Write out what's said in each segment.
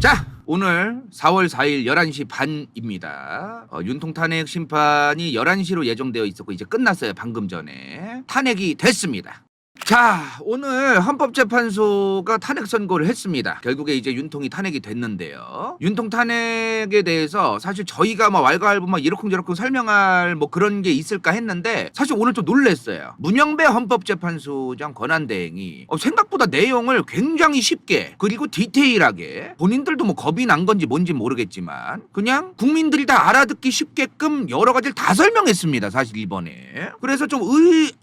자, 오늘 4월 4일 11시 반입니다. 윤통 탄핵 심판이 11시로 예정되어 있었고 이제 끝났어요. 방금 전에 탄핵이 됐습니다. 자, 오늘 헌법재판소가 탄핵 선고를 했습니다. 결국에 이제 윤통이 탄핵이 됐는데요. 윤통 탄핵에 대해서 사실 저희가 막 왈가왈부 막 이러쿵저러쿵 설명할 뭐 그런 게 있을까 했는데 사실 오늘 좀 놀랬어요. 문영배 헌법재판소장 권한대행이 생각보다 내용을 굉장히 쉽게 그리고 디테일하게 본인들도 뭐 겁이 난 건지 뭔지 모르겠지만 그냥 국민들이 다 알아듣기 쉽게끔 여러 가지를 다 설명했습니다. 사실 이번에. 그래서 좀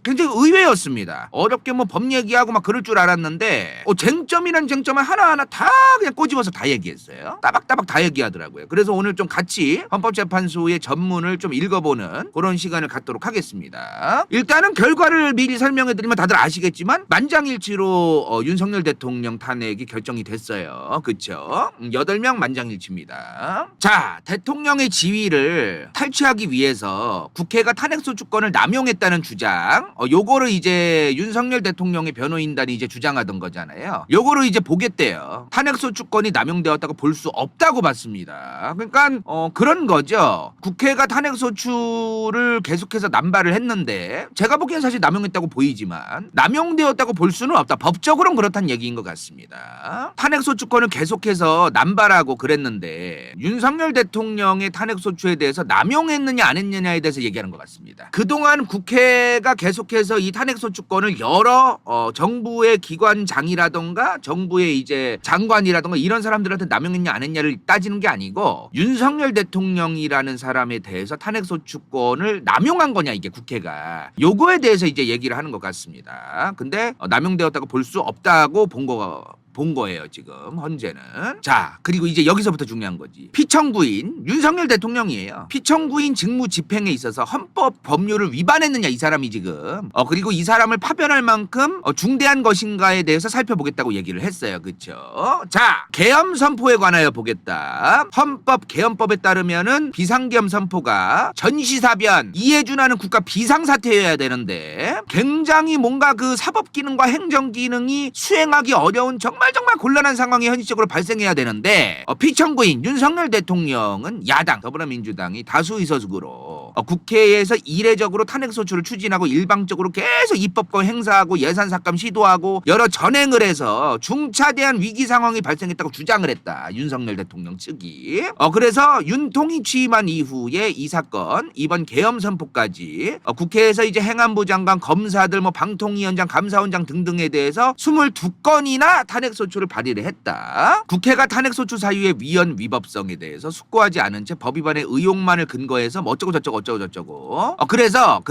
굉장히 의외였습니다. 어렵게 뭐 법 얘기하고 막 그럴 줄 알았는데 쟁점이란 쟁점을 하나하나 다 그냥 꼬집어서 다 얘기했어요. 따박따박 다 얘기하더라고요. 그래서 오늘 좀 같이 헌법재판소의 전문을 좀 읽어보는 그런 시간을 갖도록 하겠습니다. 일단은 결과를 미리 설명해드리면 다들 아시겠지만 만장일치로 윤석열 대통령 탄핵이 결정이 됐어요. 그쵸? 8명 만장일치입니다. 자, 대통령의 지위를 탈취하기 위해서 국회가 탄핵소추권을 남용했다는 주장, 요거를 이제 윤석열 대통령의 변호인단이 이제 주장하던 거잖아요. 요거를 이제 보겠대요. 탄핵소추권이 남용되었다고 볼 수 없다고 봤습니다. 그러니까 그런 거죠. 국회가 탄핵소추를 계속해서 남발을 했는데 제가 보기엔 사실 남용했다고 보이지만 남용되었다고 볼 수는 없다. 법적으로는 그렇다는 얘기인 것 같습니다. 탄핵소추권을 계속해서 남발하고 그랬는데 윤석열 대통령의 탄핵소추에 대해서 남용했느냐 안 했느냐에 대해서 얘기하는 것 같습니다. 그동안 국회가 계속해서 이 탄핵소추권을 여러 정부의 기관장이라던가 정부의 이제 장관이라던가 이런 사람들한테 남용했냐 안 했냐를 따지는 게 아니고 윤석열 대통령이라는 사람에 대해서 탄핵소추권을 남용한 거냐 이게 국회가 요거에 대해서 이제 얘기를 하는 것 같습니다. 근데 남용되었다고 볼 수 없다고 본 거예요 지금 현재는. 자, 그리고 이제 여기서부터 중요한 거지. 피청구인 윤석열 대통령이에요. 피청구인 직무 집행에 있어서 헌법 법률을 위반했느냐 이 사람이 지금 그리고 이 사람을 파변할 만큼 중대한 것인가에 대해서 살펴보겠다고 얘기를 했어요. 그쵸? 자, 계엄 선포에 관하여 보겠다. 헌법 계엄법에 따르면은 비상계엄 선포가 전시사변 이해준하는 국가 비상사태여야 되는데 굉장히 뭔가 그 사법기능과 행정기능이 수행하기 어려운 정말 곤란한 상황이 현실적으로 발생해야 되는데 피청구인 윤석열 대통령은 야당 더불어민주당이 다수 의석으로 국회에서 이례적으로 탄핵소추를 추진하고 일방적으로 계속 입법권 행사하고 예산 삭감 시도하고 여러 전행을 해서 중차대한 위기 상황이 발생했다고 주장을 했다. 윤석열 대통령 측이. 그래서 윤통이 취임한 이후에 이 사건 이번 계엄 선포까지 국회에서 이제 행안부 장관 검사들 뭐 방통위원장 감사원장 등등에 대해서 22건이나 탄핵소추를 발의를 했다. 국회가 탄핵소추 사유의 위헌 위법성에 대해서 숙고하지 않은 채 법 위반의 의혹만을 근거해서 뭐 어쩌고 저쩌고 그래서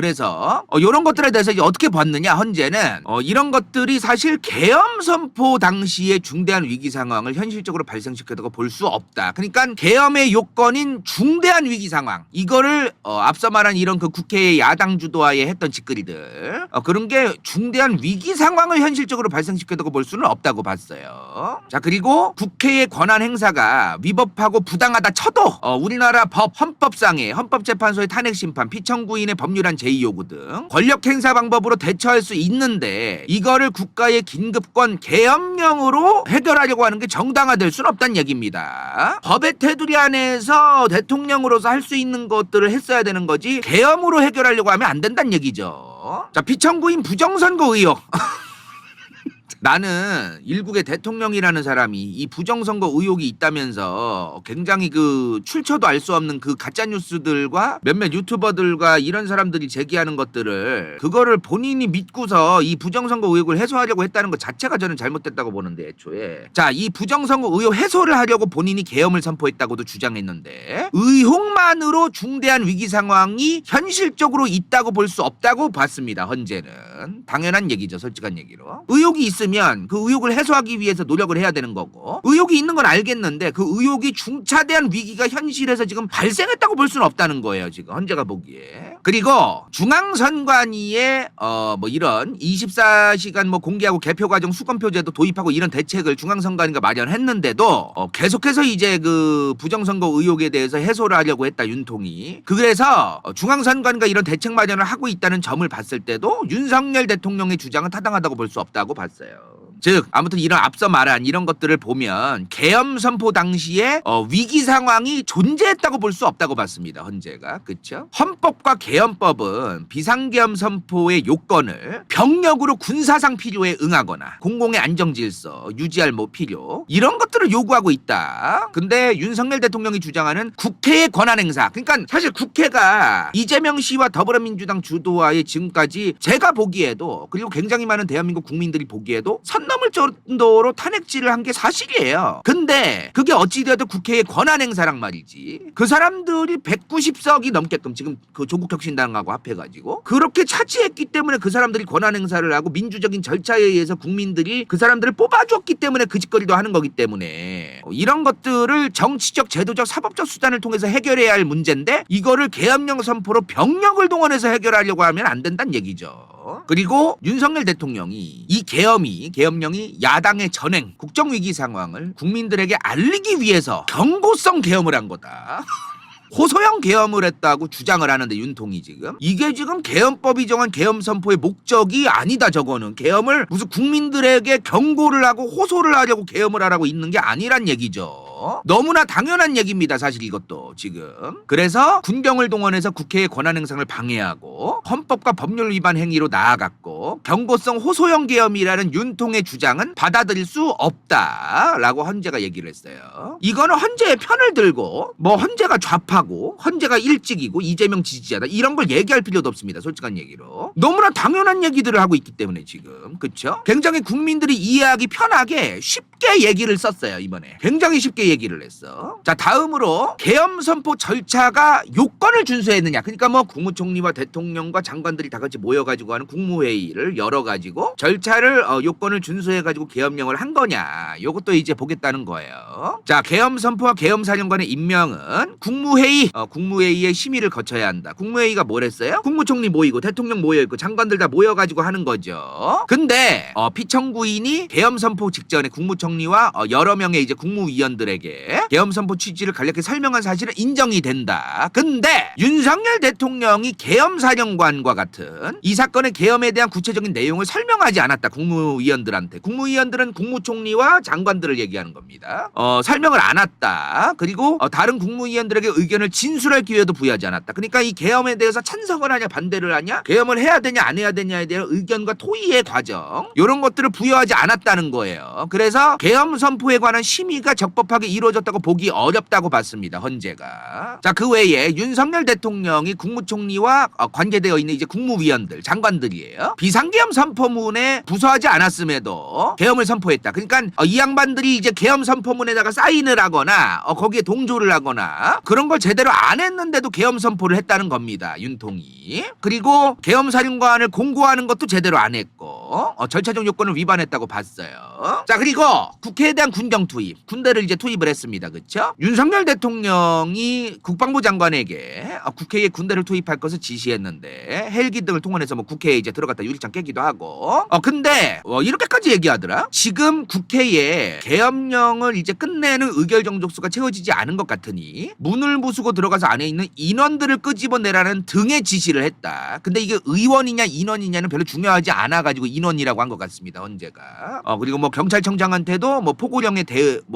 이런 것들에 대해서 이제 어떻게 봤느냐 현재는 이런 것들이 사실 계엄 선포 당시의 중대한 위기 상황을 현실적으로 발생시켰다고 볼 수 없다. 그러니까 계엄의 요건인 중대한 위기 상황 이거를 앞서 말한 이런 그 국회의 야당 주도하에 했던 짓거리들 그런 게 중대한 위기 상황을 현실적으로 발생시켰다고 볼 수는 없다고 봤어요. 자, 그리고 국회의 권한 행사가 위법하고 부당하다 쳐도 우리나라 헌법상의 헌법재판소의 탄핵심판, 피청구인의 법률안 제의요구 등 권력 행사 방법으로 대처할 수 있는데 이거를 국가의 긴급권 계엄령으로 해결하려고 하는 게 정당화될 수는 없다는 얘기입니다. 법의 테두리 안에서 대통령으로서 할 수 있는 것들을 했어야 되는 거지 계엄으로 해결하려고 하면 안 된다는 얘기죠. 자, 피청구인 부정선거 의혹 나는 일국의 대통령이라는 사람이 이 부정선거 의혹이 있다면서 굉장히 그 출처도 알 수 없는 그 가짜뉴스들과 몇몇 유튜버들과 이런 사람들이 제기하는 것들을 그거를 본인이 믿고서 이 부정선거 의혹을 해소하려고 했다는 것 자체가 저는 잘못됐다고 보는데 애초에. 자, 이 부정선거 의혹 해소를 하려고 본인이 계엄을 선포했다고도 주장했는데 의혹만으로 중대한 위기 상황이 현실적으로 있다고 볼 수 없다고 봤습니다. 현재는. 당연한 얘기죠. 솔직한 얘기로. 의혹이 있으면 그 의혹을 해소하기 위해서 노력을 해야 되는 거고 의혹이 있는 건 알겠는데 그 의혹이 중차대한 위기가 현실에서 지금 발생했다고 볼 수는 없다는 거예요. 지금 현재가 보기에. 그리고 중앙선관위에 뭐 이런 24시간 뭐 공개하고 개표 과정 수검표제도 도입하고 이런 대책을 중앙선관위가 마련했는데도 계속해서 이제 그 부정선거 의혹에 대해서 해소를 하려고 했다. 윤통이. 그래서 중앙선관위가 이런 대책 마련을 하고 있다는 점을 봤을 때도 윤석열 대통령의 주장은 타당하다고 볼 수 없다고 봤어요. 즉 아무튼 이런 앞서 말한 이런 것들을 보면 계엄 선포 당시에 위기 상황이 존재했다고 볼 수 없다고 봤습니다. 헌재가. 그렇죠? 헌법과 계엄법은 비상계엄 선포의 요건을 병력으로 군사상 필요에 응하거나 공공의 안정질서 유지할 필요 이런 것들을 요구하고 있다. 근데 윤석열 대통령이 주장하는 국회의 권한행사, 그러니까 사실 국회가 이재명 씨와 더불어민주당 주도하에 지금까지 제가 보기에도, 그리고 굉장히 많은 대한민국 국민들이 보기에도 선 넘을 정도로 탄핵질을 한 게 사실이에요. 근데 그게 어찌되어도 국회의 권한행사란 말이지. 그 사람들이 190석이 넘게끔 지금 그 조국혁신당하고 합해가지고 그렇게 차지했기 때문에 그 사람들이 권한행사를 하고 민주적인 절차에 의해서 국민들이 그 사람들을 뽑아줬기 때문에 그 짓거리도 하는 거기 때문에 이런 것들을 정치적, 제도적, 사법적 수단을 통해서 해결해야 할 문제인데 이거를 계엄령 선포로 병력을 동원해서 해결하려고 하면 안 된다는 얘기죠. 그리고 윤석열 대통령이 이 계엄령이 야당의 전횡, 국정위기 상황을 국민들에게 알리기 위해서 경고성 계엄을 한 거다. 호소형 계엄을 했다고 주장을 하는데 윤통이 지금 이게 지금 계엄법이 정한 계엄 선포의 목적이 아니다. 저거는 계엄을 무슨 국민들에게 경고를 하고 호소를 하려고 계엄을 하라고 있는 게 아니란 얘기죠. 너무나 당연한 얘기입니다. 사실 이것도 지금. 그래서 군경을 동원해서 국회의 권한행사를 방해하고 헌법과 법률 위반 행위로 나아갔고 경고성 호소형 계엄이라는 윤통의 주장은 받아들일 수 없다라고 헌재가 얘기를 했어요. 이거는 헌재의 편을 들고 뭐 헌재가 좌파고 헌재가 일찍이고 이재명 지지자다 이런 걸 얘기할 필요도 없습니다. 솔직한 얘기로. 너무나 당연한 얘기들을 하고 있기 때문에 지금. 그렇죠? 굉장히 국민들이 이해하기 편하게 쉽게 얘기를 썼어요. 이번에. 굉장히 쉽게 얘기를 했어. 자, 다음으로 계엄 선포 절차가 요건을 준수했느냐. 그러니까 뭐 국무총리와 대통령과 장관들이 다 같이 모여가지고 하는 국무회의를 열어가지고 절차를 요건을 준수해가지고 계엄령을 한 거냐. 요것도 이제 보겠다는 거예요. 자, 계엄 선포와 계엄 사령관의 임명은 국무회의의 심의를 거쳐야 한다. 국무회의가 뭘 했어요? 국무총리 모이고 대통령 모여있고 장관들 다 모여가지고 하는 거죠. 근데 피청구인이 계엄 선포 직전에 국무총리와 여러 명의 이제 국무위원들에게 계엄 선포 취지를 간략히 설명한 사실은 인정이 된다. 근데 윤석열 대통령이 계엄 사령관과 같은 이 사건의 계엄에 대한 구체적인 내용을 설명하지 않았다. 국무위원들한테. 국무위원들은 국무총리와 장관들을 얘기하는 겁니다. 설명을 안 했다. 그리고 다른 국무위원들에게 의견을 진술할 기회도 부여하지 않았다. 그러니까 이 계엄에 대해서 찬성을 하냐 반대를 하냐, 계엄을 해야 되냐 안 해야 되냐에 대한 의견과 토의의 과정 이런 것들을 부여하지 않았다는 거예요. 그래서 계엄 선포에 관한 심의가 적법하게 이루어졌다고 보기 어렵다고 봤습니다. 헌재가. 자, 그 외에 윤석열 대통령이 국무총리와 관계되어 있는 이제 국무위원들, 장관들이에요. 비상계엄 선포문에 부서하지 않았음에도 계엄을 선포했다. 그러니까 이 양반들이 이제 계엄 선포문에다가 사인을 하거나 거기에 동조를 하거나 그런 걸 제대로 안 했는데도 계엄 선포를 했다는 겁니다. 윤통이. 그리고 계엄 사령관을 공고하는 것도 제대로 안 했고 절차적 요건을 위반했다고 봤어요. 자, 그리고 국회에 대한 군경 투입, 군대를 이제 투입을 했습니다. 그렇죠? 윤석열 대통령이 국방부 장관에게 국회에 군대를 투입할 것을 지시했는데 헬기 등을 통원해서 뭐 국회에 이제 들어갔다 유리창 깨기도 하고 근데 이렇게까지 얘기하더라. 지금 국회에 계엄령을 이제 끝내는 의결 정족수가 채워지지 않은 것 같으니 문을 부수고 들어가서 안에 있는 인원들을 끄집어내라는 등의 지시를 했다. 근데 이게 의원이냐 인원이냐는 별로 중요하지 않아가지고 인원이라고 한 것 같습니다. 헌재가. 그리고 뭐 경찰청장한테도 뭐 포고령의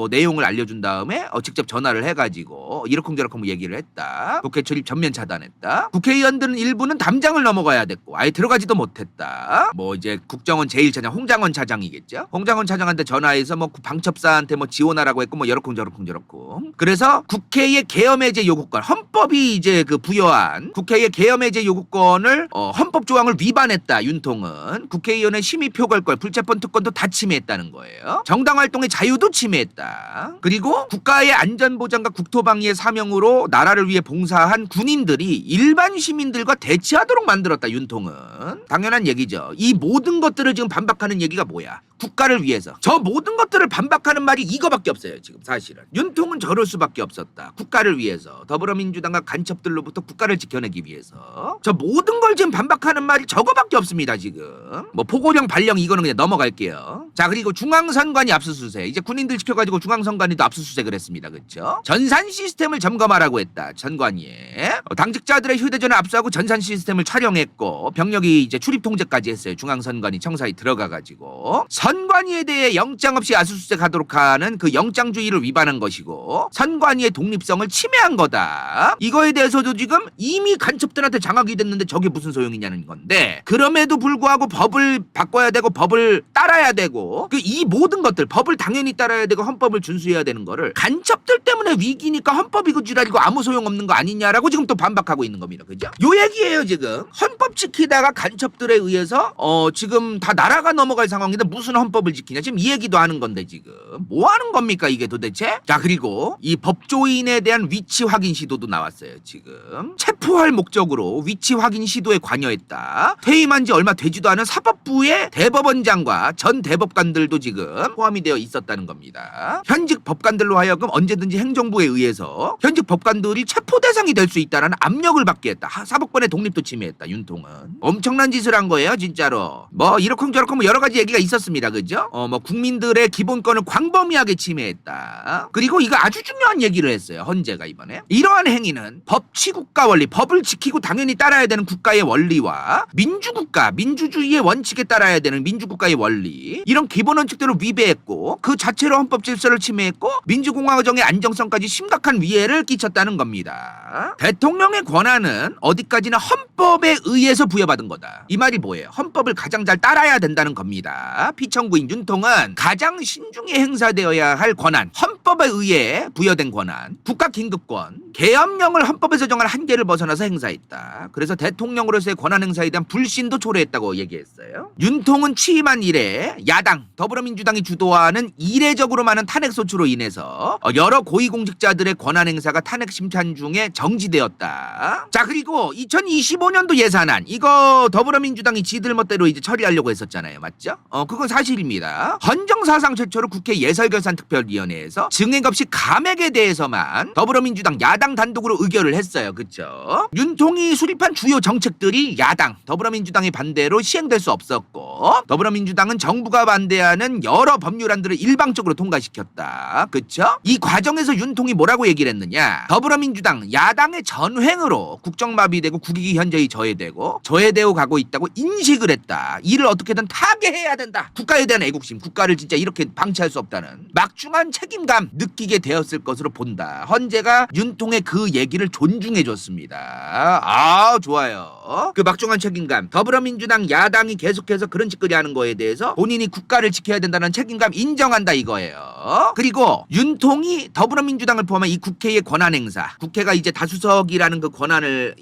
내용을 알려준 다음에 직접 전화를 해가지고 이러쿵저러쿵 얘기를 했다. 국회 출입 전면 차단했다. 국회의원들은 일부는 담장을 넘어가야 됐고 아예 들어가지도 못했다. 뭐 이제 국정원 제1차장 홍장원 차장이겠죠. 홍장원 차장한테 전화해서 뭐 방첩사한테 뭐 지원하라고 했고 뭐 여러쿵저러쿵. 그래서 국회의 계엄해제 요구권, 헌법이 이제 그 부여한 국회의 계엄해제 요구권을 헌법 조항을 위반했다. 윤통은 국회의원의 심의 표결권, 불체포 특권도 다 침해했다는 거예요. 정당 활동의 자유도 침해했다. 그리고 국가의 안전보장과 국토방위의 사명으로 나라를 위해 봉사한 군인들이 일반 시민들과 대치하도록 만들었다. 윤통은. 당연한 얘기죠. 이 모든 것들을 지금 반박하는 얘기가 뭐야? 국가를 위해서. 저 모든 것들을 반박하는 말이 이거밖에 없어요. 지금 사실은. 윤통은 저럴 수밖에 없었다. 국가를 위해서. 더불어민주당과 간첩들로부터 국가를 지켜내기 위해서. 저 모든 걸 지금 반박하는 말이 저거밖에 없습니다. 지금. 뭐 포고령 발령 이거는 그냥 넘어갈게요. 자, 그리고 중앙선관위 압수수색. 이제 군인들 지켜가지고 중앙선관위도 압수수색을 했습니다. 그렇죠? 전산 시스템을 점검하라고 했다. 선관위에. 당직자들의 휴대전화 압수하고 전산 시스템을 촬영했고 병력이 이제 출입 통제까지 했어요. 중앙선관위 청사에 들어가가지고. 선관위에 대해 영장 없이 압수수색하도록 하는 그 영장주의를 위반한 것이고 선관위의 독립성을 침해한 거다. 이거에 대해서도 지금 이미 간첩들한테 장악이 됐는데 저게 무슨 소용이냐는 건데 그럼에도 불구하고 법을 바꿔야 되고 법을 따라야 되고 그 이 모든 것들 법을 당연히 따라야 되고 헌법을 준수해야 되는 거를 간첩들 때문에 위기니까 헌법이고 지랄이고 아무 소용없는 거 아니냐라고 지금 또 반박하고 있는 겁니다. 그죠? 요 얘기예요 지금. 헌법 지키다가 간첩들에 의해서 지금 다 나라가 넘어갈 상황인데 무슨 헌법을 지키냐 지금 이 얘기도 하는 건데 지금 뭐 하는 겁니까 이게 도대체? 자 그리고 이 법조인에 대한 위치 확인 시도도 나왔어요 지금. 체포할 목적으로 위치 확인 시도에 관여했다. 퇴임한 지 얼마 되지도 않은 사법부의 대법원장과 전 대법관들도 지금 포함이 되어 있었다는 겁니다. 현직 법관들로 하여금 언제든지 행정부에 의해서 현직 법관들이 체포 대상이 될 수 있다는 압력을 받게 했다. 사법권의 독립도 침해했다. 윤통은 엄청난 짓을 한 거예요 진짜로. 뭐 이렇쿵저렇쿵 뭐 여러 가지 얘기가 있었습니다. 그죠? 뭐 국민들의 기본권을 광범위하게 침해했다. 그리고 이거 아주 중요한 얘기를 했어요. 헌재가 이번에 이러한 행위는 법치국가 원리, 법을 지키고 당연히 따라야 되는 국가의 원리와 민주국가, 민주주의의 원칙에 따라야 되는 민주국가의 원리 이런 기본 원칙들을 위배했고 그 자체로 헌법 질서를 침해했고 민주공화정의 안정성까지 심각한 위해를 끼쳤다는 겁니다. 대통령의 권한은 어디까지나 헌법에 의해서 부여받은 거다. 이 말이 뭐예요? 헌법을 가장 잘 따라야 된다는 겁니다. 피청구인 윤통은 가장 신중히 행사되어야 할 권한, 헌법에 의해 부여된 권한, 국가긴급권, 계엄령을 헌법에서 정한 한계를 벗어나서 행사했다. 그래서 대통령으로서의 권한 행사에 대한 불신도 초래했다고 얘기했어요. 윤통은 취임한 이래 야당 더불어민주당이 주도하는 이례적으로 많은 탄핵 소추로 인해서 여러 고위공직자들의 권한 행사가 탄핵 심판 중에 정지되었다. 자 그리고 2025년도 예산안 이거 더불어민주당이 지들 멋대로 이제 처리하려고 했었잖아요. 맞죠? 그건 사실입니다. 헌정사상 최초로 국회 예설결산특별위원회에서 증액 없이 감액에 대해서만 더불어민주당 야당 단독으로 의결을 했어요. 그쵸? 윤통이 수립한 주요 정책들이 야당 더불어민주당의 반대로 시행될 수 없었고 더불어민주당은 정부가 반대하는 여러 법률안들을 일방적으로 통과시켰다. 그쵸? 이 과정에서 윤통이 뭐라고 얘기를 했느냐? 더불어민주당 야당의 전횡으로 국정마비되고 국익이 현저히 저해되고 가고 있다고 인식을 했다. 이를 어떻게든 타개해야 된다. 국가에 대한 애국심, 국가를 진짜 이렇게 방치할 수 없다는 막중한 책임감 느끼게 되었을 것으로 본다. 헌재가 윤통의 그 얘기를 존중해 줬습니다. 아 좋아요. 그 막중한 책임감, 더불어민주당 야당이 계속해서 그런 짓거리 하는 거에 대해서 본인이 국가를 지켜야 된다는 책임감 인정한다 이거예요. 그리고 윤통이 더불어민주당을 포함한 이 국회의 권한 행사, 국회가 이제 다수석이라는 그 권한을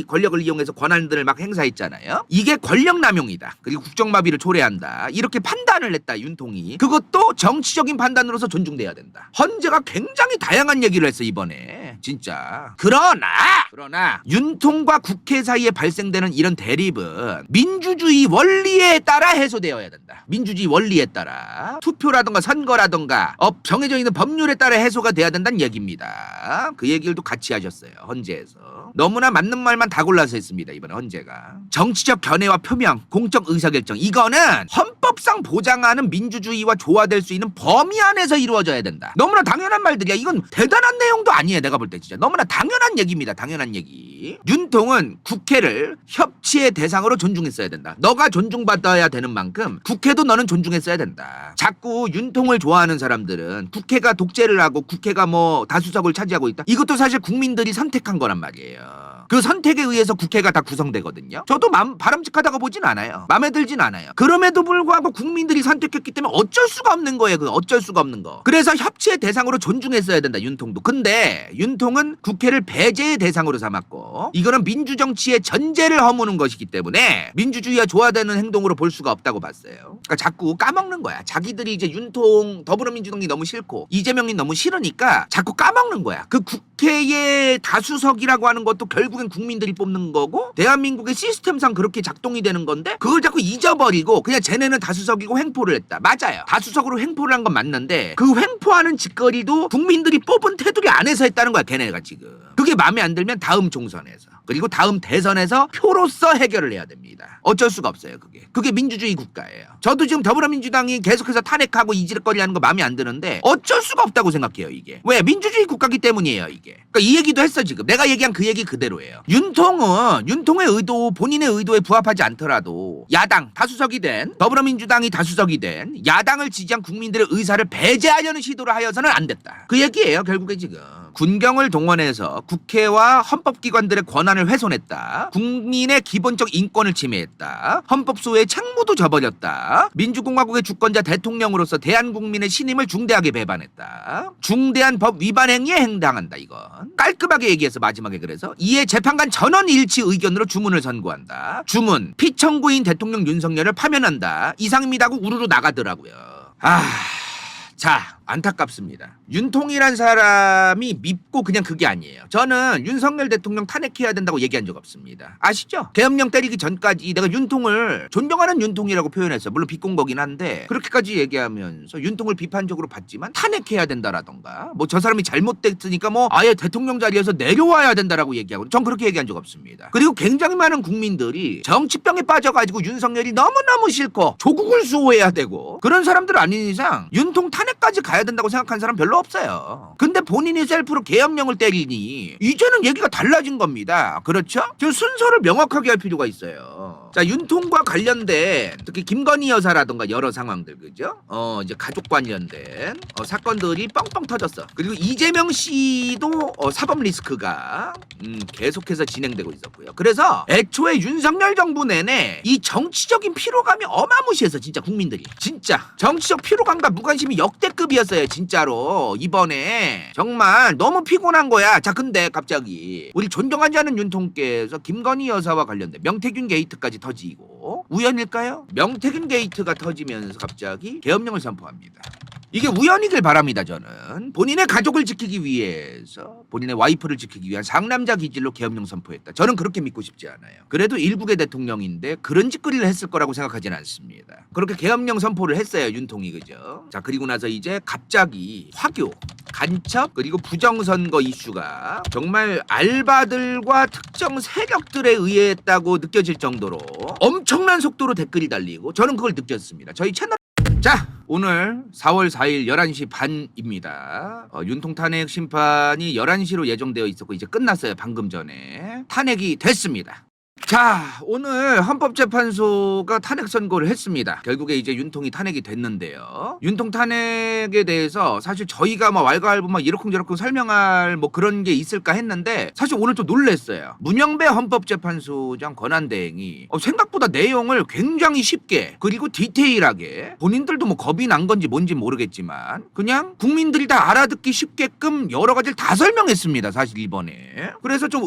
권력을 이용해서 권한들을 막 행사했잖아요. 이게 권력 남용이다. 그리고 국정마비를 초래한다. 이렇게 판단을 했다 윤통이. 그것도 정치적인 판단으로서 존중돼야 된다. 헌재가 굉장히 다양한 얘기를 했어 이번에. 진짜. 그러나 윤통과 국회 사이에 발생되는 이런 대립은 민주주의 원리에 따라 해소되어야 된다. 민주주의 원리에 따라 투표라든가 선거라든가 정해져 있는 법률에 따라 해소가 돼야 된다는 얘기입니다. 그 얘기를 또 같이 하셨어요. 헌재에서. 너무나 맞는 말만 다 골라서 했습니다. 이번에 헌재가. 정치적 견해와 표명, 공적 의사결정 이거는 헌법상 보장하는 민주주의와 조화될 수 있는 범위 안에서 이루어져야 된다. 너무나 당연한 말들이야. 이건 대단한 내용도 아니에요. 내가 볼 때 진짜 너무나 당연한 얘기입니다. 당연한 얘기. 윤통은 국회를 협치의 대상으로 존중했어야 된다. 너가 존중받아야 되는 만큼 국회도 너는 존중했어야 된다. 자꾸 윤통을 좋아하는 사람들은 국회가 독재를 하고 국회가 뭐 다수석을 차지하고 있다. 이것도 사실 국민들이 선택한 거란 말이에요. 그 선택에 의해서 국회가 다 구성되거든요. 저도 바람직하다고 보진 않아요. 마음에 들진 않아요. 그럼에도 불구하고 국민들이 선택했기 때문에 어쩔 수가 없는 거예요. 그 어쩔 수가 없는 거. 그래서 협치의 대상으로 존중했어야 된다. 윤통도. 근데 윤통은 국회를 배제의 대상으로 삼았고 이거는 민주정치의 전제를 허무는 것이기 때문에 민주주의와 조화되는 행동으로 볼 수가 없다고 봤어요. 그러니까 자꾸 까먹는 거야. 자기들이 이제 윤통 더불어민주당이 너무 싫고 이재명이 너무 싫으니까 자꾸 까먹는 거야. 그 국회의 다수석이라고 하는 것도 결국엔 국민들이 뽑는 거고 대한민국의 시스템상 그렇게 작동이 되는 건데 그걸 자꾸 잊어버리고 그냥 쟤네는 다수석이고 횡포를 했다. 맞아요. 다수석으로 횡포를 한 건 맞는데 그 횡포하는 짓거리도 국민들이 뽑은 테두리 안에서 했다는 거야. 걔네가 지금. 그게 마음에 안 들면 다음 총선에서 그리고 다음 대선에서 표로서 해결을 해야 됩니다. 어쩔 수가 없어요. 그게 민주주의 국가예요. 저도 지금 더불어민주당이 계속해서 탄핵하고 이질거리 하는 거 마음에 안 드는데 어쩔 수가 없다고 생각해요. 이게 왜 민주주의 국가기 때문이에요. 이게 이게. 그러니까 이 얘기도 했어 지금. 내가 얘기한 그 얘기 그대로예요. 윤통의 의도, 본인의 의도에 부합하지 않더라도 야당 다수석이 된, 더불어민주당이 다수석이 된 야당을 지지한 국민들의 의사를 배제하려는 시도를 하여서는 안 됐다. 그 얘기예요 결국에 지금. 군경을 동원해서 국회와 헌법기관들의 권한을 훼손했다. 국민의 기본적 인권을 침해했다. 헌법소의 책무도 저버렸다. 민주공화국의 주권자 대통령으로서 대한국민의 신임을 중대하게 배반했다. 중대한 법 위반 행위에 해당한다. 이건 깔끔하게 얘기해서 마지막에 그래서 이에 재판관 전원 일치 의견으로 주문을 선고한다. 주문 피청구인 대통령 윤석열을 파면한다. 이상입니다 하고 우르르 나가더라고요. 자, 안타깝습니다. 윤통이란 사람이 밉고 그냥 그게 아니에요. 저는 윤석열 대통령 탄핵해야 된다고 얘기한 적 없습니다. 아시죠? 계엄령 때리기 전까지 내가 윤통을 존경하는 윤통이라고 표현했어요. 물론 비꼰 거긴 한데 그렇게까지 얘기하면서 윤통을 비판적으로 봤지만 탄핵해야 된다라던가 뭐 저 사람이 잘못됐으니까 뭐 아예 대통령 자리에서 내려와야 된다라고 얘기하고 전 그렇게 얘기한 적 없습니다. 그리고 굉장히 많은 국민들이 정치병에 빠져가지고 윤석열이 너무너무 싫고 조국을 수호해야 되고 그런 사람들 아닌 이상 윤통 탄핵까지 가야 된다고 생각하는 사람 별로 없어요. 근데 본인이 셀프로 계엄령을 때리니 이제는 얘기가 달라진 겁니다. 그렇죠? 저 순서를 명확하게 할 필요가 있어요. 자, 윤통과 관련된 특히 김건희 여사라든가 여러 상황들 그죠? 이제 가족 관련된 사건들이 뻥뻥 터졌어. 그리고 이재명 씨도 사법 리스크가 계속해서 진행되고 있었고요. 그래서 애초에 윤석열 정부 내내 이 정치적인 피로감이 어마무시해서 진짜 국민들이 진짜 정치적 피로감과 무관심이 역대급이었어요. 진짜로 이번에 정말 너무 피곤한 거야. 자, 근데 갑자기 우리 존경하지 않은 윤통께서 김건희 여사와 관련된 명태균 게이트까지 터지고 우연일까요? 명태균 게이트가 터지면서 갑자기 계엄령을 선포합니다. 이게 우연이길 바랍니다. 저는 본인의 가족을 지키기 위해서 본인의 와이프를 지키기 위한 상남자 기질로 계엄령 선포했다. 저는 그렇게 믿고 싶지 않아요. 그래도 일국의 대통령인데 그런 짓거리를 했을 거라고 생각하지는 않습니다. 그렇게 계엄령 선포를 했어요. 윤통이 그죠? 자, 그리고 나서 이제 갑자기 화교 간첩 그리고 부정선거 이슈가 정말 알바들과 특정 세력들에 의했다고 느껴질 정도로 엄청난 속도로 댓글이 달리고 저는 그걸 느꼈습니다. 저희 채널 자, 오늘 4월 4일 11시 반입니다. 윤통 탄핵 심판이 11시로 예정되어 있었고 이제 끝났어요. 방금 전에 탄핵이 됐습니다. 자, 오늘 헌법재판소가 탄핵 선고를 했습니다. 결국에 이제 윤통이 탄핵이 됐는데요. 윤통 탄핵에 대해서 사실 저희가 막 왈가왈부 막 이러쿵저러쿵 설명할 뭐 그런 게 있을까 했는데 사실 오늘 좀 놀랬어요. 문영배 헌법재판소장 권한대행이 생각보다 내용을 굉장히 쉽게 그리고 디테일하게 본인들도 뭐 겁이 난 건지 뭔지 모르겠지만 그냥 국민들이 다 알아듣기 쉽게끔 여러 가지를 다 설명했습니다. 사실 이번에. 그래서 좀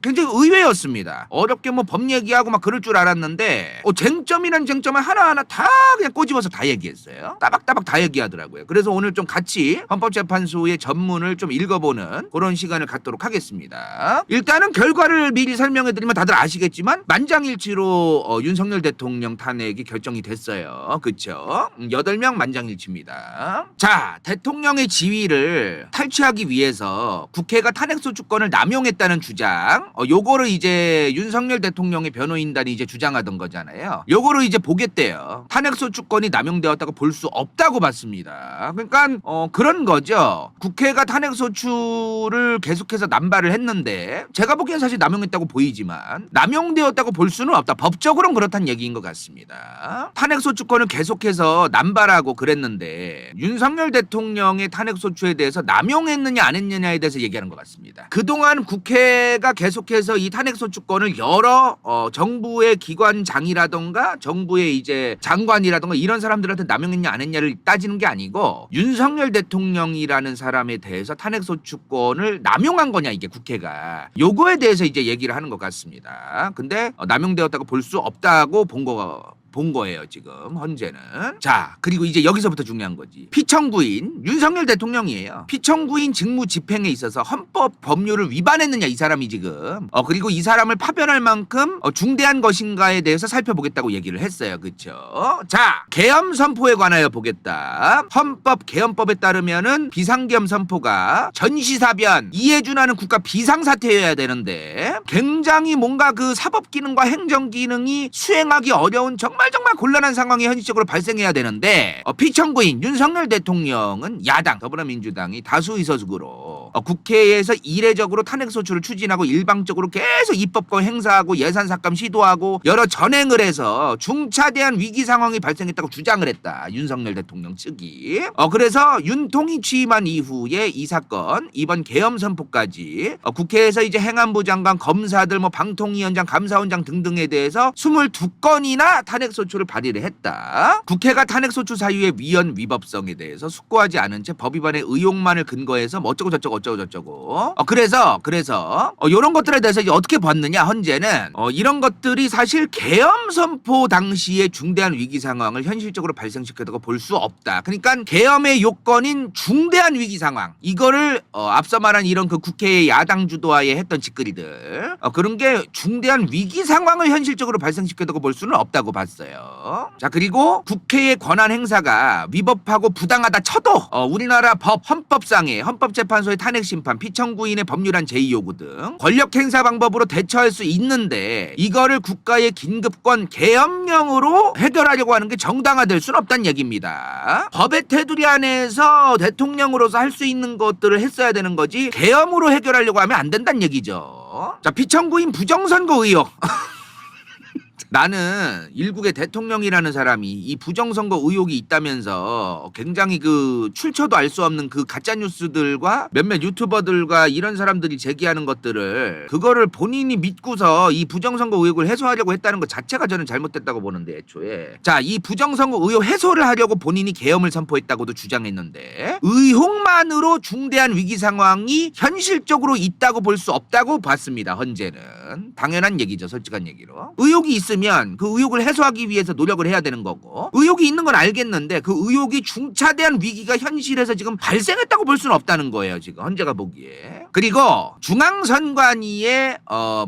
굉장히 의외였습니다. 어렵게 뭐 법 얘기하고 막 그럴 줄 알았는데 쟁점이란 쟁점을 하나하나 다 그냥 꼬집어서 다 얘기했어요. 따박따박 다 얘기하더라고요. 그래서 오늘 좀 같이 헌법재판소의 전문을 좀 읽어보는 그런 시간을 갖도록 하겠습니다. 일단은 결과를 미리 설명해드리면 다들 아시겠지만 만장일치로 윤석열 대통령 탄핵이 결정이 됐어요. 그쵸? 8명 만장일치입니다. 자, 대통령의 지위를 탈취하기 위해서 국회가 탄핵소추권을 남용했다는 주장 요거를 이제 윤석열 대통령의 변호인단이 이제 주장하던 거잖아요. 요거를 이제 보겠대요. 탄핵소추권이 남용되었다고 볼 수 없다고 봤습니다. 그러니까 그런 거죠. 국회가 탄핵소추를 계속해서 남발을 했는데 제가 보기엔 사실 남용했다고 보이지만 남용되었다고 볼 수는 없다. 법적으로는 그렇다는 얘기인 것 같습니다. 탄핵소추권을 계속해서 남발하고 그랬는데 윤석열 대통령의 탄핵소추에 대해서 남용했느냐 안 했느냐에 대해서 얘기하는 것 같습니다. 그동안 국회가 계속해서 이 탄핵소추권을 여러 정부의 기관장이라던가 정부의 이제 장관이라던가 이런 사람들한테 남용했냐 안 했냐를 따지는 게 아니고 윤석열 대통령이라는 사람에 대해서 탄핵소추권을 남용한 거냐 이게 국회가 요거에 대해서 이제 얘기를 하는 것 같습니다. 근데 남용되었다고 볼 수 없다고 본 거예요 지금 현재는. 자, 그리고 이제 여기서부터 중요한 거지. 피청구인 윤석열 대통령이에요. 피청구인 직무 집행에 있어서 헌법 법률을 위반했느냐 이 사람이 지금 그리고 이 사람을 파변할 만큼 중대한 것인가에 대해서 살펴보겠다고 얘기를 했어요. 그쵸? 자, 계엄 선포에 관하여 보겠다. 헌법 계엄법에 따르면은 비상계엄 선포가 전시사변 이에 준하는 국가 비상사태여야 되는데 굉장히 뭔가 그 사법기능과 행정기능이 수행하기 어려운 정말 곤란한 상황이 현실적으로 발생해야 되는데 피청구인 윤석열 대통령은 야당 더불어민주당이 다수 의석으로 국회에서 이례적으로 탄핵 소추를 추진하고 일방적으로 계속 입법권 행사하고 예산 삭감 시도하고 여러 전행을 해서 중차대한 위기 상황이 발생했다고 주장을 했다. 윤석열 대통령 측이. 그래서 윤통이 취임한 이후에 이 사건 이번 계엄 선포까지 국회에서 이제 행안부 장관, 검사들, 뭐 방통위원장, 감사원장 등등에 대해서 22건이나 탄핵 소추를 발의를 했다. 국회가 탄핵 소추 사유의 위헌 위법성에 대해서 숙고하지 않은 채 법 위반의 의혹만을 근거해서 뭐 어쩌고 저쩌고 그래서 이런 것들에 대해서 이제 어떻게 봤느냐 헌재는 이런 것들이 사실 계엄 선포 당시에 중대한 위기 상황을 현실적으로 발생시켰다고 볼 수 없다. 그러니까 계엄의 요건인 중대한 위기 상황 이거를 앞서 말한 이런 그 국회의 야당 주도하에 했던 짓거리들 그런 게 중대한 위기 상황을 현실적으로 발생시켰다고 볼 수는 없다고 봤어요. 자, 그리고 국회의 권한 행사가 위법하고 부당하다 쳐도 우리나라 헌법상의 헌법재판소의 탄핵 심판, 피청구인의 법률안 제의 요구 등 권력 행사 방법으로 대처할 수 있는데 이거를 국가의 긴급권 계엄령으로 해결하려고 하는 게 정당화될 수는 없다는 얘기입니다. 법의 테두리 안에서 대통령으로서 할 수 있는 것들을 했어야 되는 거지 계엄으로 해결하려고 하면 안 된다는 얘기죠. 자, 피청구인 부정선거 의혹. 나는 일국의 대통령이라는 사람이 이 부정선거 의혹이 있다면서 굉장히 그 출처도 알 수 없는 그 가짜 뉴스들과 몇몇 유튜버들과 이런 사람들이 제기하는 것들을 그거를 본인이 믿고서 이 부정선거 의혹을 해소하려고 했다는 것 자체가 저는 잘못됐다고 보는데 애초에. 자, 이 부정선거 의혹 해소를 하려고 본인이 계엄을 선포했다고도 주장했는데 의혹만으로 중대한 위기 상황이 현실적으로 있다고 볼 수 없다고 봤습니다. 헌재는. 당연한 얘기죠. 솔직한 얘기로. 의혹이 있으면 그 의혹을 해소하기 위해서 노력을 해야 되는 거고 의혹이 있는 건 알겠는데 그 의혹이 중차대한 위기가 현실에서 지금 발생했다고 볼 수는 없다는 거예요. 지금 헌재가 보기에. 그리고 중앙선관위에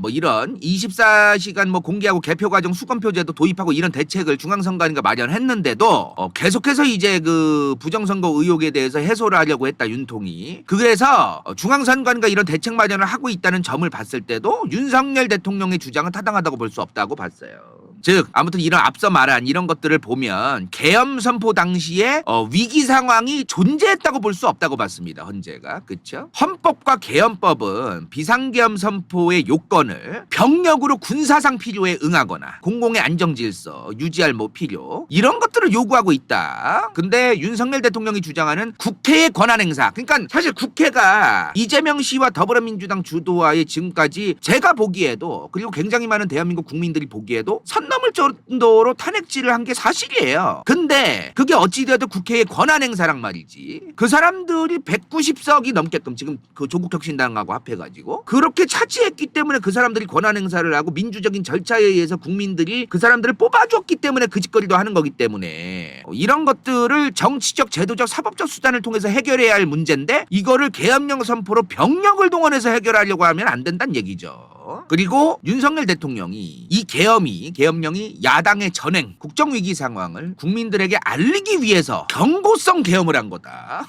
뭐 이런 24시간 뭐 공개하고 개표 과정 수검표제도 도입하고 이런 대책을 중앙선관위가 마련했는데도 계속해서 이제 그 부정선거 의혹에 대해서 해소를 하려고 했다. 윤통이. 그래서 중앙선관위가 이런 대책 마련을 하고 있다는 점을 봤을 때도 윤석열 대통령의 주장은 타당하다고 볼 수 없다고 봤어요. 즉 아무튼 이런 앞서 말한 이런 것들을 보면 계엄 선포 당시에 위기 상황이 존재했다고 볼 수 없다고 봤습니다. 헌재가. 그렇죠? 헌법과 계엄법은 비상계엄 선포의 요건을 병력으로 군사상 필요에 응하거나 공공의 안정 질서 유지할 뭐 필요 이런 것들을 요구하고 있다. 근데 윤석열 대통령이 주장하는 국회의 권한 행사. 그러니까 사실 국회가 이재명 씨와 더불어민주당 주도하에 지금까지 제가 보기에도 그리고 굉장히 많은 대한민국 국민들이 보기에도 선 넘을 정도로 탄핵질을 한 게 사실이에요. 근데 그게 어찌되어도 국회의 권한 행사란 말이지. 그 사람들이 190석이 넘게끔 지금 그 조국혁신당하고 합해가지고 그렇게 차지했기 때문에 그 사람들이 권한 행사를 하고 민주적인 절차에 의해서 국민들이 그 사람들을 뽑아줬기 때문에 그 짓거리도 하는 거기 때문에 이런 것들을 정치적, 제도적, 사법적 수단을 통해서 해결해야 할 문제인데 이거를 계엄령 선포로 병력을 동원해서 해결하려고 하면 안 된다는 얘기죠. 그리고 윤석열 대통령이 이 계엄령이 야당의 전행, 국정위기 상황을 국민들에게 알리기 위해서 경고성 계엄을 한 거다.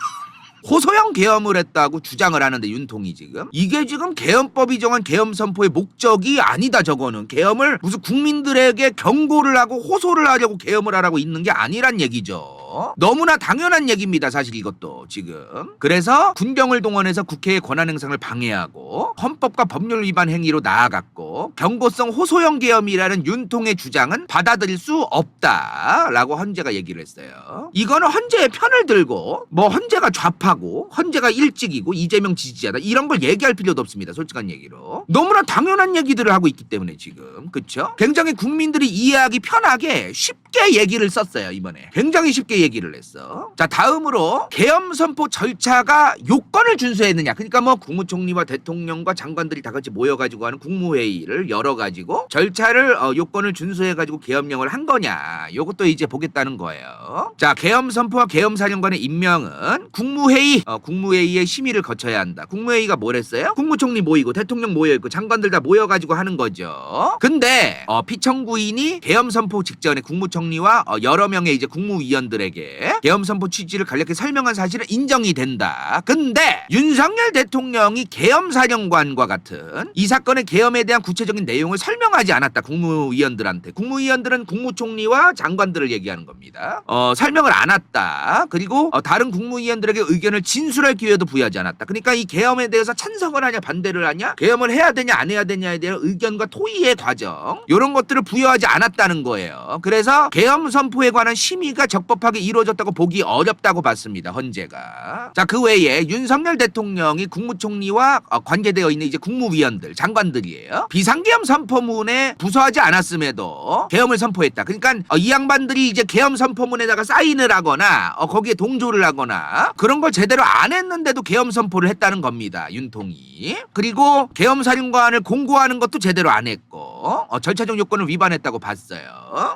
호소형 계엄을 했다고 주장을 하는데 윤통이 지금 이게 지금 계엄법이 정한 계엄 선포의 목적이 아니다. 저거는 계엄을 무슨 국민들에게 경고를 하고 호소를 하려고 계엄을 하라고 있는 게 아니란 얘기죠. 너무나 당연한 얘기입니다. 사실 이것도 지금. 그래서 군경을 동원해서 국회의 권한 행사를 방해하고 헌법과 법률 위반 행위로 나아갔고 경고성 호소형 계엄이라는 윤통의 주장은 받아들일 수 없다라고 헌재가 얘기를 했어요. 이거는 헌재의 편을 들고 뭐 헌재가 좌파고 헌재가 일찍이고 이재명 지지자다 이런 걸 얘기할 필요도 없습니다. 솔직한 얘기로. 너무나 당연한 얘기들을 하고 있기 때문에 지금. 그렇죠? 굉장히 국민들이 이해하기 편하게 쉽게 얘기를 썼어요. 이번에. 굉장히 쉽게 얘기를 했어. 자, 다음으로 계엄 선포 절차가 요건을 준수했느냐. 그러니까 뭐 국무총리와 대통령과 장관들이 다 같이 모여가지고 하는 국무회의를 열어가지고 절차를 요건을 준수해가지고 계엄령을 한 거냐. 요것도 이제 보겠다는 거예요. 자, 계엄 선포와 계엄사령관의 임명은 국무회의의 심의를 거쳐야 한다. 국무회의가 뭘 했어요? 국무총리 모이고 대통령 모여있고 장관들 다 모여가지고 하는 거죠. 근데 피청구인이 계엄 선포 직전에 국무총리와 여러 명의 이제 국무위원들에게 장관에게 계엄 선포 취지를 간략히 설명한 사실은 인정이 된다. 근데 윤석열 대통령이 계엄 사령관과 같은 이 사건의 계엄에 대한 구체적인 내용을 설명하지 않았다. 국무위원들한테. 국무위원들은 국무총리와 장관들을 얘기하는 겁니다. 설명을 안 했다. 그리고 다른 국무위원들에게 의견을 진술할 기회도 부여하지 않았다. 그러니까 이 계엄에 대해서 찬성을 하냐 반대를 하냐, 계엄을 해야 되냐 안 해야 되냐에 대한 의견과 토의의 과정, 이런 것들을 부여하지 않았다는 거예요. 그래서 계엄 선포에 관한 심의가 적법하게 이루어졌다고 보기 어렵다고 봤습니다. 헌재가. 자, 그 외에 윤석열 대통령이 국무총리와 관계되어 있는 이제 국무위원들, 장관들이에요. 비상계엄 선포문에 부서하지 않았음에도 계엄을 선포했다. 그러니까 이 양반들이 이제 계엄 선포문에다가 사인을 하거나 거기에 동조를 하거나 그런 걸 제대로 안 했는데도 계엄 선포를 했다는 겁니다. 윤통이. 그리고 계엄 사령관을 공고하는 것도 제대로 안 했고 절차적 요건을 위반했다고 봤어요.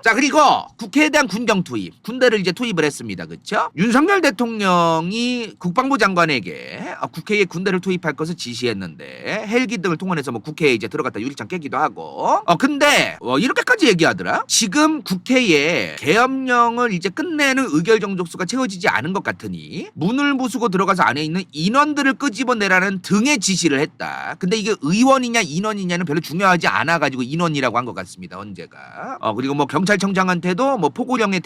자, 그리고 국회에 대한 군정 투입, 군대를 이제 투입을 했습니다. 그렇죠? 윤석열 대통령이 국방부 장관에게 국회에 군대를 투입할 것을 지시했는데 헬기 등을 통원해서 뭐 국회에 이제 들어갔다 유리창 깨기도 하고 근데 이렇게까지 얘기하더라. 지금 국회에 계엄령을 이제 끝내는 의결 정족수가 채워지지 않은 것 같으니 문을 부수고 들어가서 안에 있는 인원들을 끄집어내라는 등의 지시를 했다. 근데 이게 의원이냐 인원이냐는 별로 중요하지 않아가지고 인원이라고 한 것 같습니다. 헌재가. 그리고 뭐 경찰청장한테도 뭐 포고령의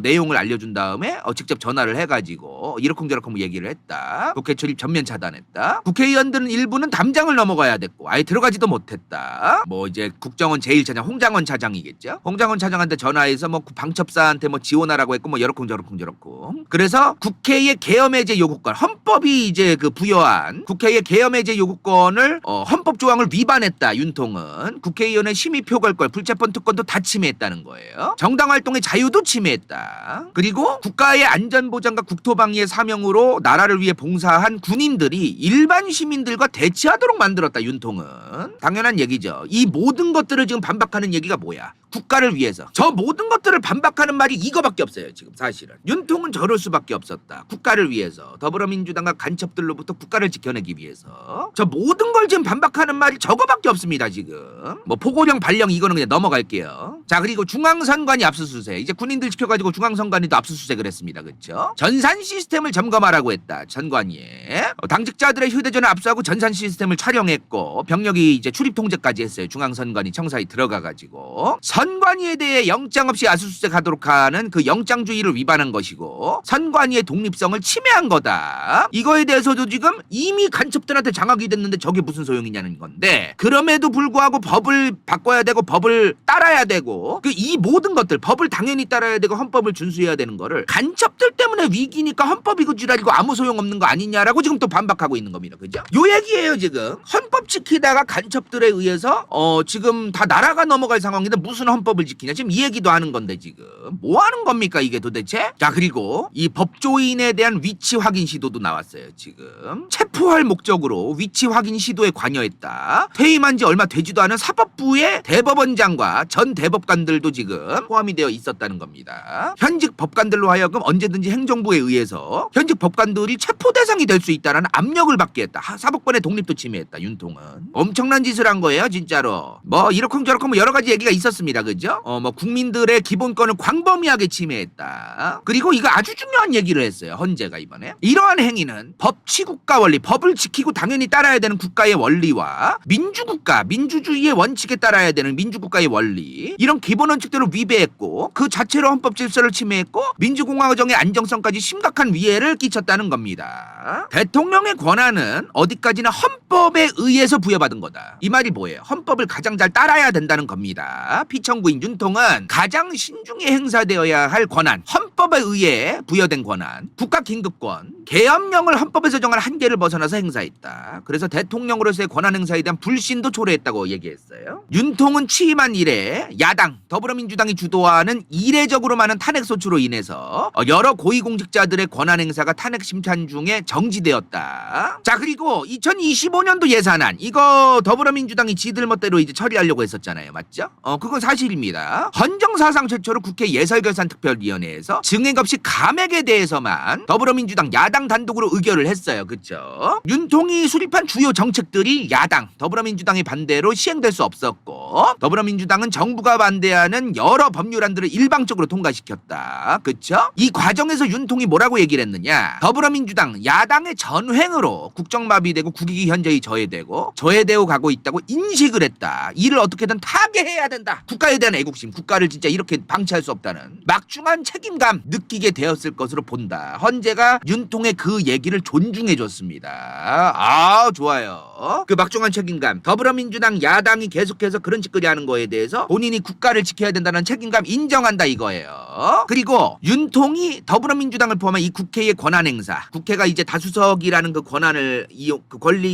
내용을 알려준 다음에 직접 전화를 해가지고 이러쿵저러쿵 얘기를 했다. 국회 출입 전면 차단했다. 국회의원들은 일부는 담장을 넘어가야 됐고 아예 들어가지도 못했다. 뭐 이제 국정원 제1차장 홍장원 차장이겠죠. 홍장원 차장한테 전화해서 뭐 방첩사한테 뭐 지원하라고 했고 뭐 여러쿵저러쿵. 그래서 국회의 계엄해제 요구권, 헌법이 이제 그 부여한 국회의 계엄해제 요구권을 헌법 조항을 위반했다. 윤통은 국회의원의 심의 표결권, 불체포 특권도 다 침해했다는 거예요. 정당 활동의 자유도 침해했다. 그리고 국가의 안전보장과 국토방위의 사명으로 나라를 위해 봉사한 군인들이 일반 시민들과 대치하도록 만들었다. 윤통은. 당연한 얘기죠. 이 모든 것들을 지금 반박하는 얘기가 뭐야? 국가를 위해서. 저 모든 것들을 반박하는 말이 이거밖에 없어요. 지금 사실은. 윤통은 저럴 수밖에 없었다. 국가를 위해서. 더불어민주당과 간첩들로부터 국가를 지켜내기 위해서. 저 모든 걸 지금 반박하는 말이 저거밖에 없습니다. 지금. 뭐 포고령 발령 이거는 그냥 넘어갈게요. 자, 그리고 중앙선관위 압수수색. 이제 군인들 지켜가지고 중앙선관위도 압수수색을 했습니다. 그렇죠? 전산 시스템을 점검하라고 했다. 선관위에. 당직자들의 휴대전화 압수하고 전산 시스템을 촬영했고 병력이 이제 출입 통제까지 했어요. 중앙선관위 청사에 들어가가지고. 선관위에 대해 영장 없이 압수수색하도록 하는 그 영장주의를 위반한 것이고 선관위의 독립성을 침해한 거다. 이거에 대해서도 지금 이미 간첩들한테 장악이 됐는데 저게 무슨 소용이냐는 건데, 그럼에도 불구하고 법을 바꿔야 되고 법을 따라야 되고 이 모든 것들, 법을 당연히 따라야 되고 헌법을 준수해야 되는 거를 간첩들 때문에 위기니까 헌법이고 지랄이고 아무 소용없는 거 아니냐라고 지금 또 반박하고 있는 겁니다. 그죠? 요 얘기예요. 지금 헌법 지키다가 간첩들에 의해서 지금 다 나라가 넘어갈 상황인데 무슨 헌법을 지키냐, 지금 이 얘기도 하는 건데 지금 뭐 하는 겁니까 이게 도대체? 자, 그리고 이 법조인에 대한 위치 확인 시도도 나왔어요. 지금 체포할 목적으로 위치 확인 시도에 관여했다. 퇴임한 지 얼마 되지도 않은 사법부의 대법원장과 전 대법관들도 지금 포함이 되어 있었다는 겁니다. 현직 법관들로 하여금 언제든지 행정부에 의해서 현직 법관들이 체포 대상이 될 수 있다는 압력을 받게 했다. 사법권의 독립도 침해했다. 윤통은 엄청난 짓을 한 거예요. 진짜로. 뭐 이러쿵저러쿵 뭐 여러 가지 얘기가 있었습니다. 그죠? 뭐 국민들의 기본권을 광범위하게 침해했다. 그리고 이거 아주 중요한 얘기를 했어요. 헌재가 이번에. 이러한 행위는 법치국가 원리, 법을 지키고 당연히 따라야 되는 국가의 원리와 민주국가, 민주주의의 원칙에 따라야 되는 민주국가의 원리, 이런 기본 원칙들을 위배했고 그 자체로 헌법 질서를 침해했고 민주공화정의 안정성까지 심각한 위해를 끼쳤다는 겁니다. 대통령의 권한은 어디까지나 헌법에 의해서 부여받은 거다. 이 말이 뭐예요? 헌법을 가장 잘 따라야 된다는 겁니다. 피청구인 윤통은 가장 신중히 행사되어야 할 권한, 헌법에 의해 부여된 권한, 국가긴급권, 계엄령을 헌법에서 정한 한계를 벗어나서 행사했다. 그래서 대통령으로서의 권한 행사에 대한 불신도 초래했다고 얘기했어요. 윤통은 취임한 이래 야당 더불어민주당이 주도하는 이례적으로 많은 탄핵 소추로 인해서 여러 고위공직자들의 권한 행사가 탄핵 심판 중에 정지되었다. 자, 그리고 2025년도 예산안, 이거 더불어민주당이 지들 멋대로 이제 처리하려고 했었잖아요. 맞죠? 그건 사실 사실입니다. 헌정사상 최초로 국회 예설결산특별위원회에서 증액 없이 감액에 대해서만 더불어민주당 야당 단독으로 의결을 했어요. 그쵸? 윤통이 수립한 주요 정책들이 야당 더불어민주당의 반대로 시행될 수 없었고 더불어민주당은 정부가 반대하는 여러 법률안들을 일방적으로 통과시켰다. 그쵸? 이 과정에서 윤통이 뭐라고 얘기를 했느냐? 더불어민주당 야당의 전횡으로 국정마비되고 국익이 현저히 저해되고 가고 있다고 인식을 했다. 이를 어떻게든 타개해야 된다. 국가에 대한 애국심, 국가를 진짜 이렇게 방치할 수 없다는 막중한 책임감 느끼게 되었을 것으로 본다. 헌재가 윤통의 그 얘기를 존중해 줬습니다. 아, 좋아요. 그 막중한 책임감, 더불어민주당 야당이 계속해서 그런 짓거리 하는 거에 대해서 본인이 국가를 지켜야 된다는 책임감 인정한다 이거예요. 그리고 윤통이 더불어민주당을 포함한 이 국회의 권한 행사, 국회가 이제 다수석이라는 그 권한을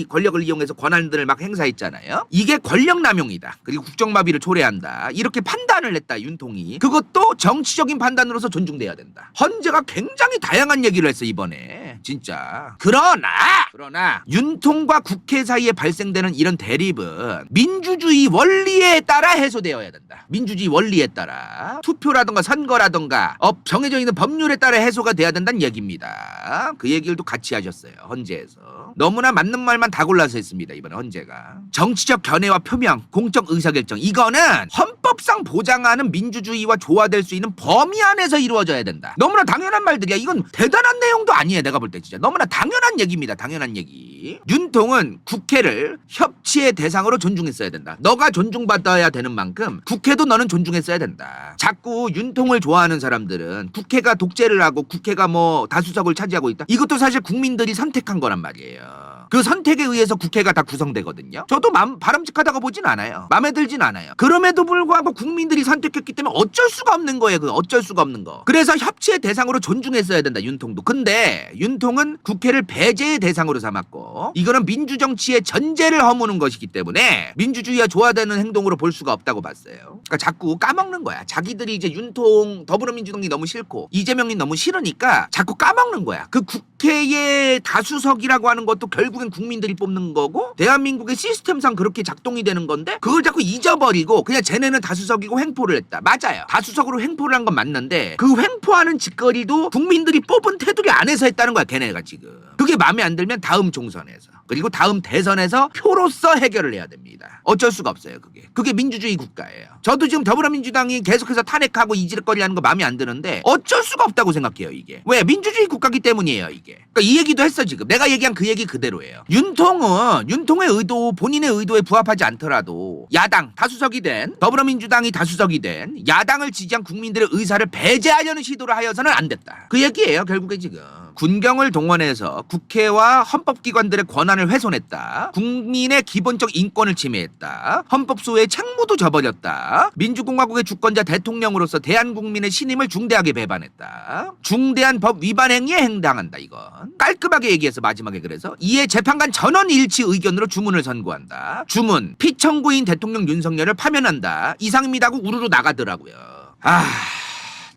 권력을 이용해서 권한들을 막 행사했잖아요. 이게 권력 남용이다. 그리고 국정마비를 초래한다. 이렇게 판단을 했다. 윤통이. 그것도 정치적인 판단으로서 존중돼야 된다. 헌재가 굉장히 다양한 얘기를 했어 이번에. 진짜. 그러나 윤통과 국회 사이에 발생되는 이런 대립은 민주주의 원리에 따라 해소되어야 된다. 민주주의 원리에 따라 투표라든가 선거라든가 정해져 있는 법률에 따라 해소가 돼야 된다는 얘기입니다. 그 얘기를 또 같이 하셨어요. 헌재에서. 너무나 맞는 말만 다 골라서 했습니다. 이번에 헌재가. 정치적 견해와 표명, 공적 의사결정 이거는 헌법상 보장하는 민주주의와 조화될 수 있는 범위 안에서 이루어져야 된다. 너무나 당연한 말들이야. 이건 대단한 내용도 아니에요. 내가 볼 때 진짜 너무나 당연한 얘기입니다. 당연한 얘기. 윤통은 국회를 협치의 대상으로 존중했어야 된다. 너가 존중받아야 되는 만큼 국회도 너는 존중했어야 된다. 자꾸 윤통을 좋아하는 사람들은 국회가 독재를 하고 국회가 뭐 다수석을 차지하고 있다. 이것도 사실 국민들이 선택한 거란 말이에요. 그 선택에 의해서 국회가 다 구성되거든요. 저도 바람직하다고 보진 않아요. 마음에 들진 않아요. 그럼에도 불구하고 국민들이 선택했기 때문에 어쩔 수가 없는 거예요. 그 어쩔 수가 없는 거. 그래서 협치의 대상으로 존중했어야 된다. 윤통도. 근데 윤통은 국회를 배제의 대상으로 삼았고 이거는 민주정치의 전제를 허무는 것이기 때문에 민주주의와 조화되는 행동으로 볼 수가 없다고 봤어요. 그러니까 자꾸 까먹는 거야. 자기들이 이제 윤통 더불어민주당이 너무 싫고 이재명이 너무 싫으니까 자꾸 까먹는 거야. 그 국회의 다수석이라고 하는 것도 결국엔 국민들이 뽑는 거고 대한민국의 시스템상 그렇게 작동이 되는 건데 그걸 자꾸 잊어버리고 그냥 쟤네는 다수석이고 횡포를 했다. 맞아요. 다수석으로 횡포를 한 건 맞는데 그 횡포하는 짓거리도 국민들이 뽑은 테두리 안에서 했다는 거야. 걔네가 지금. 그게 마음에 안 들면 다음 총선에서 그리고 다음 대선에서 표로서 해결을 해야 됩니다. 어쩔 수가 없어요. 그게 민주주의 국가예요. 저도 지금 더불어민주당이 계속해서 탄핵하고 이질거리 하는 거 마음에 안 드는데 어쩔 수가 없다고 생각해요. 이게 왜? 민주주의 국가기 때문이에요. 이게. 그러니까 이 얘기도 했어. 지금 내가 얘기한 그 얘기 그대로예요. 윤통의 의도, 본인의 의도에 부합하지 않더라도 야당 다수석이 된 더불어민주당이 다수석이 된 야당을 지지한 국민들의 의사를 배제하려는 시도를 하여서는 안 됐다. 그 얘기예요. 결국에 지금. 군경을 동원해서 국회와 헌법기관들의 권한을 훼손했다. 국민의 기본적 인권을 침해했다. 헌법소의 책무도 저버렸다. 민주공화국의 주권자 대통령으로서 대한국민의 신임을 중대하게 배반했다. 중대한 법 위반 행위에 해당한다. 이건 깔끔하게 얘기해서 마지막에 그래서 이에 재판관 전원 일치 의견으로 주문을 선고한다. 주문 피청구인 대통령 윤석열을 파면한다. 이상입니다 하고 우르르 나가더라고요.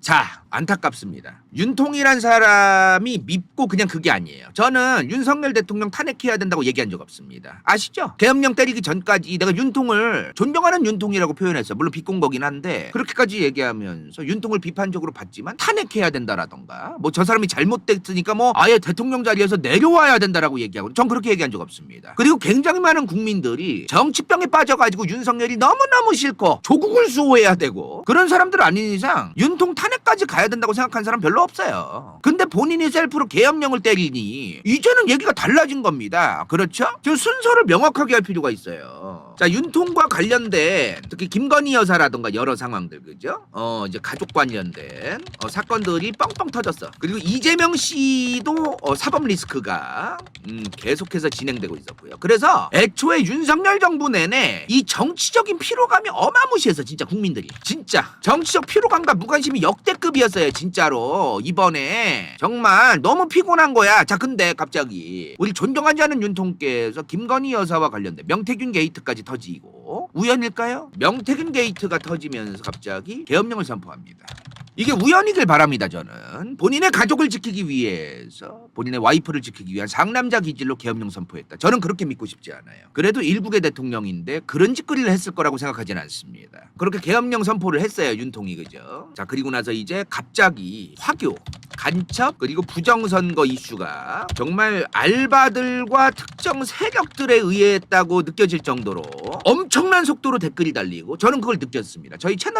자, 안타깝습니다. 윤통이란 사람이 밉고 그냥 그게 아니에요. 저는 윤석열 대통령 탄핵해야 된다고 얘기한 적 없습니다. 아시죠? 계엄령 때리기 전까지 내가 윤통을 존경하는 윤통이라고 표현했어요. 물론 비꼰 거긴 한데 그렇게까지 얘기하면서 윤통을 비판적으로 봤지만 탄핵해야 된다라던가 뭐 저 사람이 잘못됐으니까 뭐 아예 대통령 자리에서 내려와야 된다라고 얘기하고 전 그렇게 얘기한 적 없습니다. 그리고 굉장히 많은 국민들이 정치병에 빠져가지고 윤석열이 너무너무 싫고 조국을 수호해야 되고 그런 사람들 아닌 이상 윤통 탄핵까지 가야 된다고 생각하는 사람 별로 없어요. 근데 본인이 셀프로 계엄령을 때리니 이제는 얘기가 달라진 겁니다. 그렇죠? 저 순서를 명확하게 할 필요가 있어요. 자, 윤통과 관련된 특히 김건희 여사라든가 여러 상황들 그죠? 이제 가족 관련된 사건들이 뻥뻥 터졌어. 그리고 이재명 씨도 사법 리스크가 계속해서 진행되고 있었고요. 그래서 애초에 윤석열 정부 내내 이 정치적인 피로감이 어마무시해서 진짜 국민들이 진짜 정치적 피로감과 무관심이 역대급이었어요. 진짜로 이번에 정말 너무 피곤한 거야. 자, 근데 갑자기 우리 존경하지 않은 윤통께서 김건희 여사와 관련된 명태균 게이트까지 터지고 우연일까요? 명태균 게이트가 터지면서 갑자기 계엄령을 선포합니다. 이게 우연이길 바랍니다. 저는 본인의 가족을 지키기 위해서 본인의 와이프를 지키기 위한 상남자 기질로 계엄령 선포했다. 저는 그렇게 믿고 싶지 않아요. 그래도 일국의 대통령인데 그런 짓거리를 했을 거라고 생각하지는 않습니다. 그렇게 계엄령 선포를 했어요. 윤통이. 그죠? 자, 그리고 나서 이제 갑자기 화교, 간첩, 그리고 부정선거 이슈가 정말 알바들과 특정 세력들에 의해 했다고 느껴질 정도로 엄청난 속도로 댓글이 달리고 저는 그걸 느꼈습니다. 저희 채널